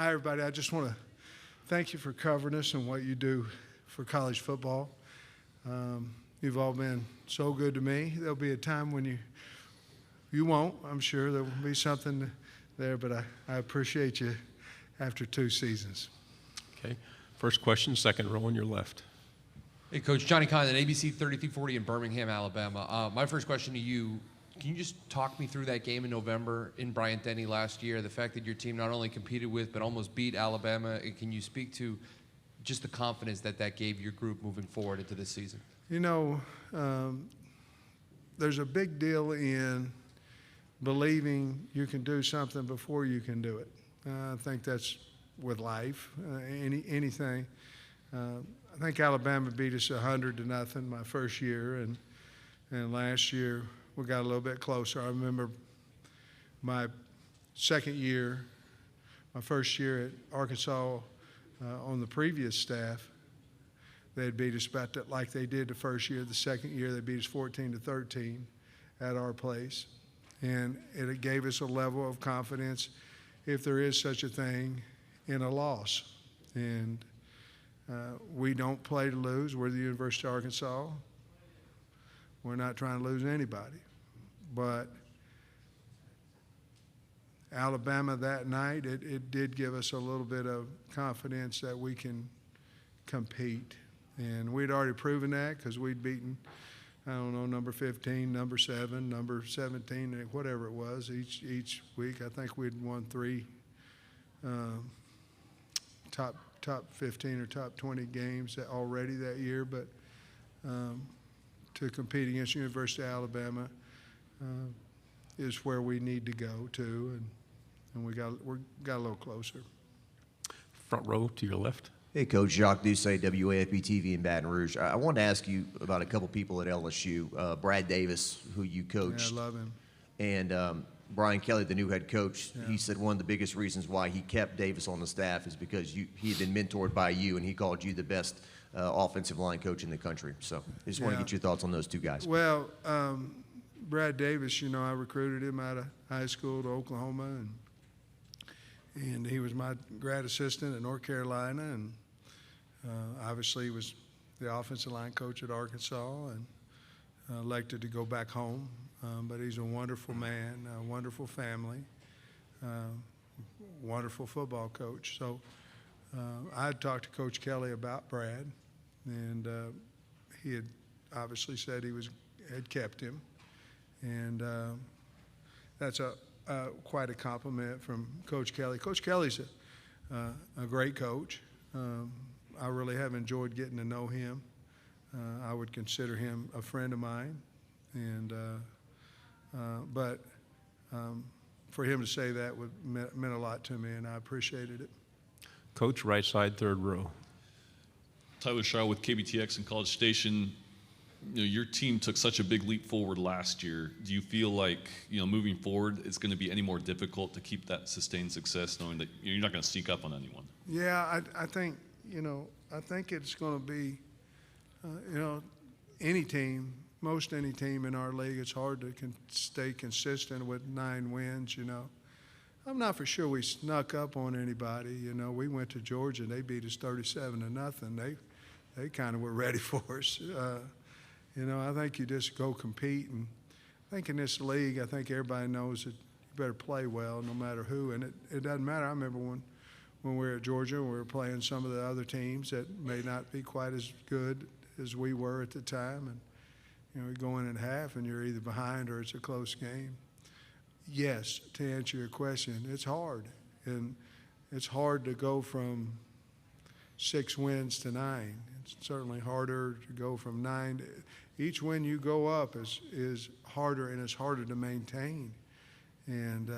Hi, everybody. I just want to thank you for covering us and what you do for college football. You've all been so good to me. There'll be a time when you won't. I'm sure there will be something there, but I appreciate you after 2 seasons. Okay. First question, second row on your left. Hey, Coach. Johnny Condon, ABC 3340 in Birmingham, Alabama. My first question to you, can you just talk me through that game in November in Bryant-Denny last year, the fact that your team not only competed with but almost beat Alabama? And can you speak to just the confidence that gave your group moving forward into this season? You know, there's a big deal in believing you can do something before you can do it. I think that's with life, anything. I think Alabama beat us 100-0 my first year, and last year we got a little bit closer. I remember my second year, my first year at Arkansas on the previous staff. They had beat us about that like they did the first year. The second year they beat us 14-13 at our place, and it gave us a level of confidence, if there is such a thing, in a loss. And we don't play to lose. We're the University of Arkansas. We're not trying to lose anybody. But Alabama that night, it did give us a little bit of confidence that we can compete. And we'd already proven that because we'd beaten, I don't know, number 15, number 7, number 17, whatever it was, each week. I think we'd won 3 top 15 or top 20 games already that year. But to compete against University of Alabama is where we need to go to, and we got a little closer. Front row to your left. Hey, Coach. Jacques Doucet, WAFB TV in Baton Rouge. I wanted to ask you about a couple people at LSU. Brad Davis, who you coached. Yeah, I love him. And Brian Kelly, the new head coach, he said one of the biggest reasons why he kept Davis on the staff is because he had been mentored by you, and he called you the best offensive line coach in the country. So I just want to get your thoughts on those 2 guys. Well, Brad Davis, you know, I recruited him out of high school to Oklahoma, and he was my grad assistant at North Carolina, and obviously he was the offensive line coach at Arkansas, and elected to go back home. But he's a wonderful man, a wonderful family, wonderful football coach. So I had talked to Coach Kelly about Brad, and he had obviously said had kept him, and that's quite a compliment from Coach Kelly. Coach Kelly's a great coach. I really have enjoyed getting to know him. I would consider him a friend of mine, and but for him to say that meant a lot to me, and I appreciated it. Coach, right side, third row. Tyler Shaw with KBTX and College Station. You know, your team took such a big leap forward last year. Do you feel like, moving forward, it's going to be any more difficult to keep that sustained success, knowing that you're not going to sneak up on anyone? Yeah, I think, I think it's going to be, any team, most any team in our league, it's hard to stay consistent with 9 wins, I'm not for sure we snuck up on anybody. We went to Georgia and they beat us 37-0. They kind of were ready for us. I think you just go compete, and I think in this league, I think everybody knows that you better play well no matter who, and it doesn't matter. I remember when we were at Georgia, we were playing some of the other teams that may not be quite as good as we were at the time, and you go in at half and you're either behind or it's a close game. Yes, to answer your question, it's hard, and it's hard to go from 6 wins to 9. It's certainly harder to go from 9 to each win you go up is harder, and it's harder to maintain, and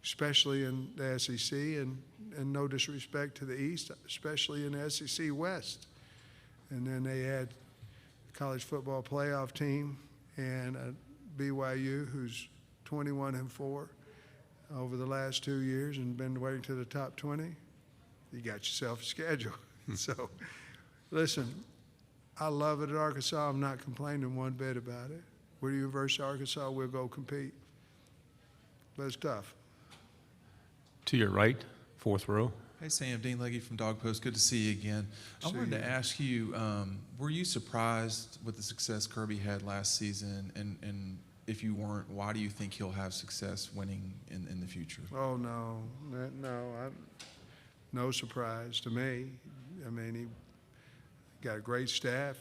especially in the SEC, and no disrespect to the East, especially in the SEC West. And then they had a college football playoff team and a BYU who's 21-4 over the last 2 years and been waiting to the top 20. You got yourself a schedule. So, listen, I love it at Arkansas. I'm not complaining one bit about it. We're the University of Arkansas. We'll go compete. But it's tough. To your right, fourth row. Hey, Sam, Dean Legge from Dog Post. Good to see you again. I wanted to ask you, were you surprised with the success Kirby had last season? And if you weren't, why do you think he'll have success winning in the future? Oh, no, no surprise to me. I mean, he got a great staff,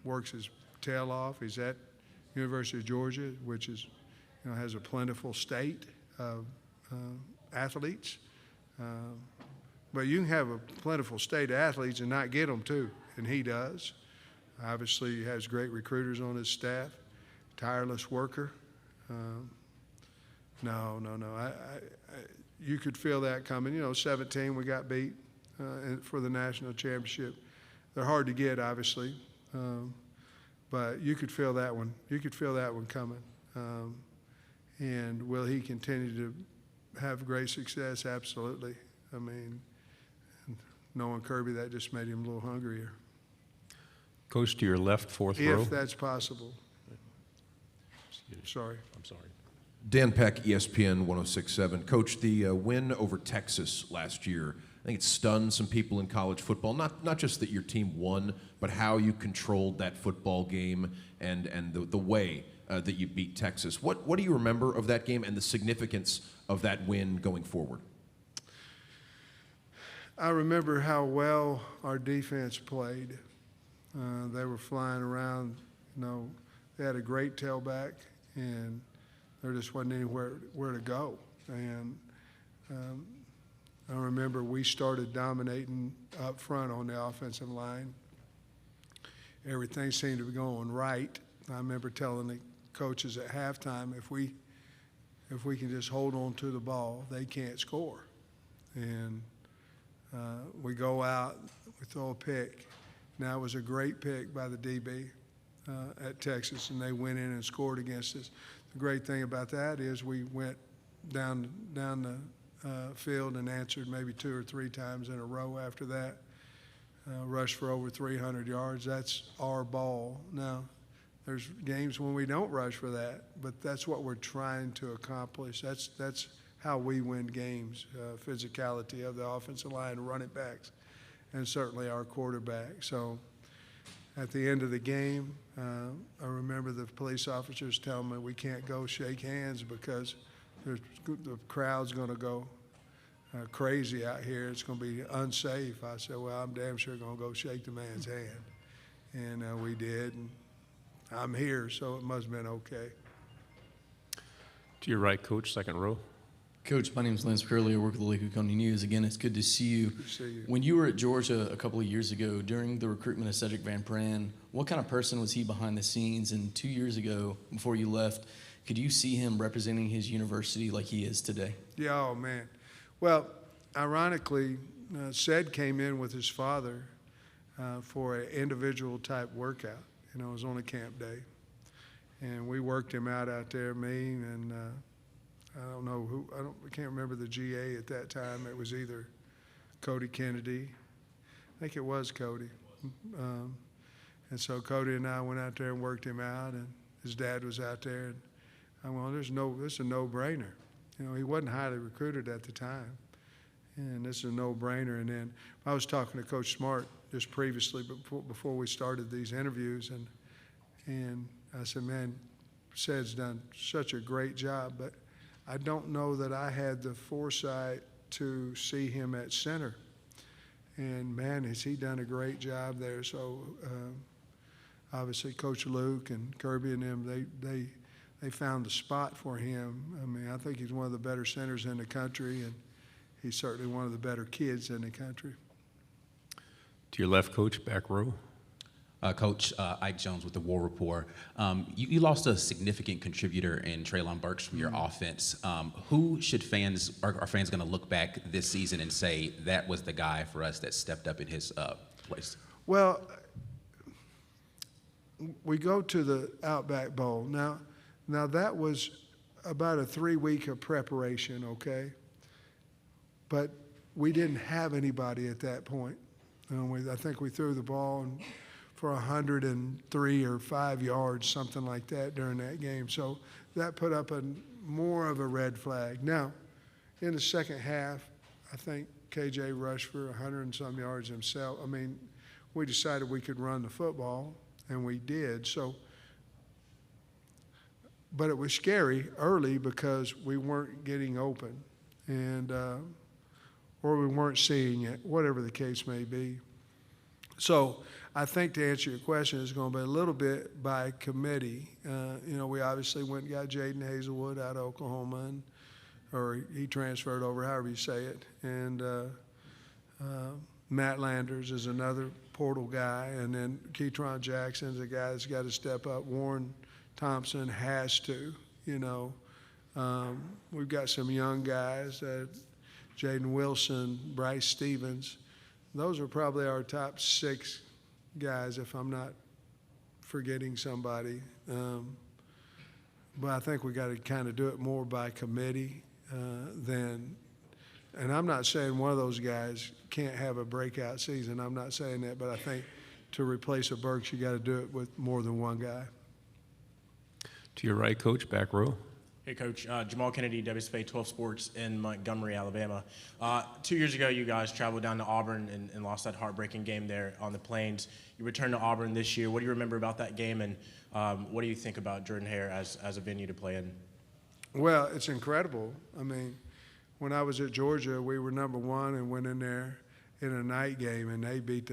works his tail off. He's at University of Georgia, which is, has a plentiful state of athletes. But you can have a plentiful state of athletes and not get them too, and he does. Obviously, he has great recruiters on his staff, tireless worker. No. You could feel that coming. 17, we got beat for the national championship. They're hard to get, obviously, but you could feel that one. You could feel that one coming. And will he continue to have great success? Absolutely. I mean, knowing Kirby, that just made him a little hungrier. Coach, to your left, fourth row. If that's possible. Sorry. I'm sorry. Dan Peck, ESPN 106.7. Coach, the win over Texas last year, I think it stunned some people in college football. Not just that your team won, but how you controlled that football game and the way that you beat Texas. What do you remember of that game and the significance of that win going forward? I remember how well our defense played. They were flying around. They had a great tailback, and there just wasn't anywhere to go. And I remember we started dominating up front on the offensive line. Everything seemed to be going right. I remember telling the coaches at halftime, if we can just hold on to the ball, they can't score. And we go out, we throw a pick. Now, it was a great pick by the DB at Texas, and they went in and scored against us. The great thing about that is we went down the field and answered maybe 2 or 3 times in a row after that, rushed for over 300 yards. That's our ball. Now, there's games when we don't rush for that, but that's what we're trying to accomplish. That's how we win games, physicality of the offensive line, running backs, and certainly our quarterback. So at the end of the game, I remember the police officers telling me we can't go shake hands because the crowd's going to go crazy out here. It's going to be unsafe. I said, well, I'm damn sure going to go shake the man's hand. And we did. And I'm here, so it must have been okay. To your right, Coach, second row. Coach, my name is Lance Curley. I work at the Lake County News. Again, it's good to see you. Good to see you. When you were at Georgia a couple of years ago, during the recruitment of Cedric Van Pran, what kind of person was he behind the scenes? And 2 years ago, before you left, could you see him representing his university like he is today? Yeah, oh, man. Well, ironically, Ced came in with his father for an individual type workout. It was on a camp day. And we worked him out there, me and I don't know who, I can't remember the GA at that time. It was either Cody Kennedy. I think it was Cody. And so Cody and I went out there and worked him out, and his dad was out there. And I went, this is a no-brainer. He wasn't highly recruited at the time. And this is a no-brainer. And then I was talking to Coach Smart just previously before we started these interviews, and I said, man, Ced's done such a great job, but I don't know that I had the foresight to see him at center. And, man, has he done a great job there. So, obviously, Coach Luke and Kirby and them, they found the spot for him. I mean, I think he's one of the better centers in the country, and he's certainly one of the better kids in the country. To your left, Coach, back row. Coach, Ike Jones with the War Report. You lost a significant contributor in Traylon Burks from your offense. Who should are fans going to look back this season and say that was the guy for us that stepped up in his place? Well, we go to the Outback Bowl. Now that was about a 3-week of preparation, okay? But we didn't have anybody at that point. I think we threw the ball for 103 or 5 yards, something like that during that game. So that put up more of a red flag. Now, in the second half, I think KJ rushed for 100 and some yards himself. I mean, we decided we could run the football, and we did. So, but it was scary early because we weren't getting open, and or we weren't seeing it, whatever the case may be. So I think to answer your question, it's going to be a little bit by committee. We obviously went and got Jaden Hazelwood out of Oklahoma, or he transferred over, however you say it. And Matt Landers is another portal guy. And then Keytron Jackson's a guy that's got to step up. Warren Thompson has to, We've got some young guys, Jaden Wilson, Bryce Stevens. Those are probably our top 6 guys, if I'm not forgetting somebody. But I think we got to kind of do it more by committee than, and I'm not saying one of those guys can't have a breakout season. I'm not saying that, but I think to replace a Burks, you got to do it with more than one guy. To your right, Coach, back row. Hey, Coach. Jamal Kennedy, WSFA 12 Sports in Montgomery, Alabama. 2 years ago, you guys traveled down to Auburn and lost that heartbreaking game there on the Plains. You returned to Auburn this year. What do you remember about that game, and what do you think about Jordan-Hare as a venue to play in? Well, it's incredible. I mean, when I was at Georgia, we were number 1 and went in there in a night game, and they beat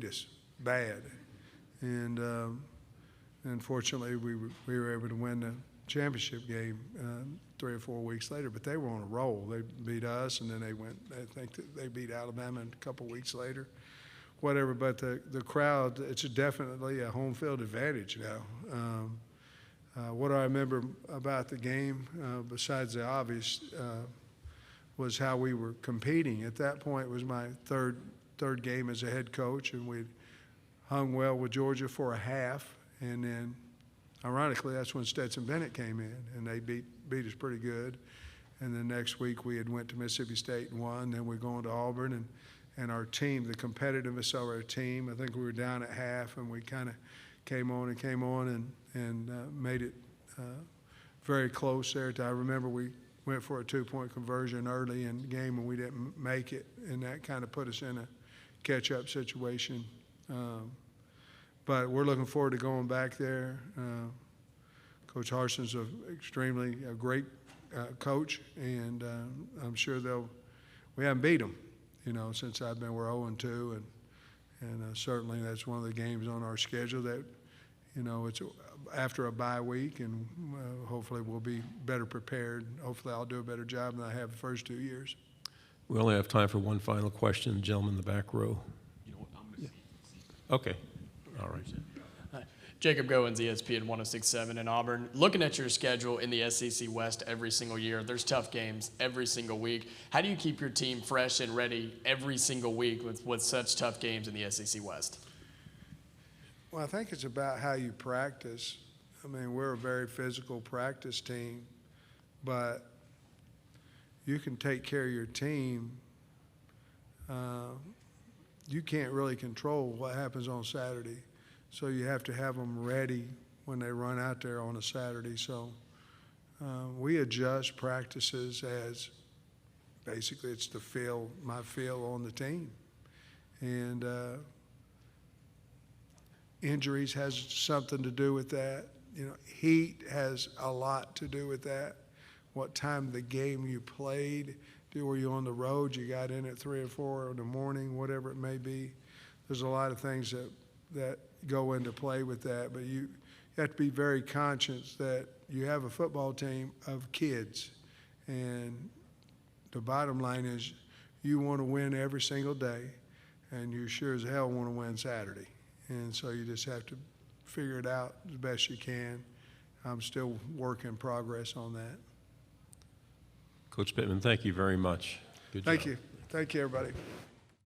us bad. And unfortunately, we were able to win the championship game 3 or 4 weeks later, but they were on a roll. They beat us, and then I think that they beat Alabama a couple weeks later, whatever. But the crowd, it's definitely a home field advantage now. What I remember about the game, besides the obvious, was how we were competing. At that point, it was my third game as a head coach, and we hung well with Georgia for a half, and then ironically, that's when Stetson Bennett came in, and they beat us pretty good. And then next week we had went to Mississippi State and won. Then we're going to Auburn, and our team, the competitiveness of our team, I think we were down at half, and we kind of came on and made it very close there. I remember we went for a 2-point conversion early in the game, and we didn't make it, and that kind of put us in a catch-up situation. But we're looking forward to going back there. Coach Harson's a great coach, and I'm sure we haven't beat them, since I've been, we're 0-2, and certainly that's one of the games on our schedule that, it's after a bye week, and hopefully we'll be better prepared. Hopefully I'll do a better job than I have the first 2 years. We only have time for one final question. The gentleman in the back row. You know what? I'm going to Okay. All right. Hi. Jacob Goins, ESPN 106.7 in Auburn. Looking at your schedule in the SEC West every single year, there's tough games every single week. How do you keep your team fresh and ready every single week with such tough games in the SEC West? Well, I think it's about how you practice. I mean, we're a very physical practice team, but you can take care of your team. You can't really control what happens on Saturday. So you have to have them ready when they run out there on a Saturday. So we adjust practices as basically it's my feel on the team. And injuries has something to do with that. Heat has a lot to do with that. What time of the game you played. Were you on the road? You got in at 3 or 4 in the morning, whatever it may be. There's a lot of things that go into play with that, but you have to be very conscious that you have a football team of kids, and the bottom line is you want to win every single day, and you sure as hell want to win Saturday. And so you just have to figure it out as best you can. I'm still work in progress on that. Coach Pittman, thank you very much. Good job. Thank you. Thank you, everybody.